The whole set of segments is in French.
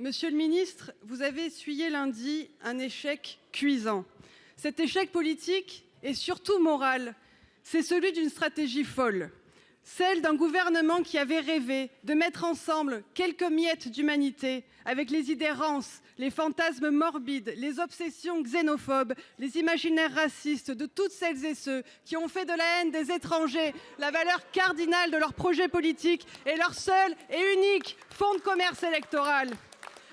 Monsieur le ministre, vous avez essuyé lundi un échec cuisant. Cet échec politique et surtout moral, c'est celui d'une stratégie folle. Celle d'un gouvernement qui avait rêvé de mettre ensemble quelques miettes d'humanité avec les idées rances, les fantasmes morbides, les obsessions xénophobes, les imaginaires racistes de toutes celles et ceux qui ont fait de la haine des étrangers la valeur cardinale de leur projet politique et leur seul et unique fonds de commerce électoral.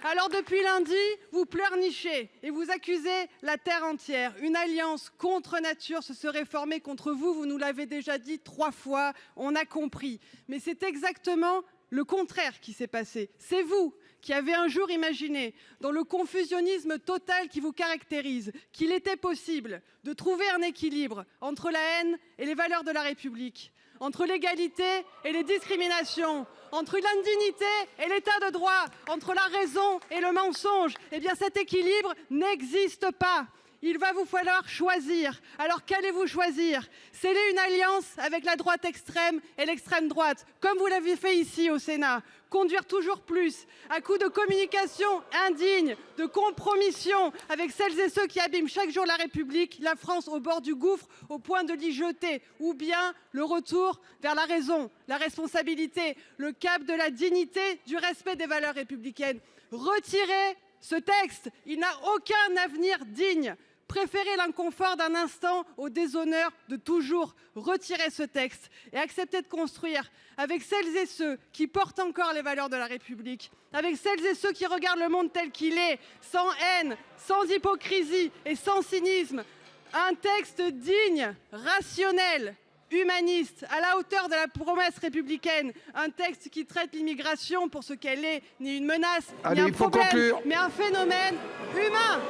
Alors depuis lundi, vous pleurnichez et vous accusez la terre entière. Une alliance contre nature se serait formée contre vous, vous nous l'avez déjà dit 3 fois, on a compris. Mais c'est exactement le contraire qui s'est passé. C'est vous qui avez un jour imaginé, dans le confusionnisme total qui vous caractérise, qu'il était possible de trouver un équilibre entre la haine et les valeurs de la République, entre l'égalité et les discriminations, entre l'indignité et l'état de droit, entre la raison et le mensonge. Eh bien cet équilibre n'existe pas. Il va vous falloir choisir. Alors qu'allez-vous choisir? Sceller une alliance avec la droite extrême et l'extrême droite, comme vous l'avez fait ici au Sénat. Conduire toujours plus, à coups de communication indigne, de compromission avec celles et ceux qui abîment chaque jour la République, la France au bord du gouffre, au point de l'y jeter. Ou bien le retour vers la raison, la responsabilité, le cap de la dignité, du respect des valeurs républicaines. Retirez ce texte, il n'a aucun avenir digne. Préférez l'inconfort d'un instant au déshonneur de toujours. Retirez ce texte et acceptez de construire avec celles et ceux qui portent encore les valeurs de la République, avec celles et ceux qui regardent le monde tel qu'il est, sans haine, sans hypocrisie et sans cynisme. Un texte digne, rationnel, humaniste, à la hauteur de la promesse républicaine. Un texte qui traite l'immigration pour ce qu'elle est, ni une menace, ni un problème, mais un phénomène humain.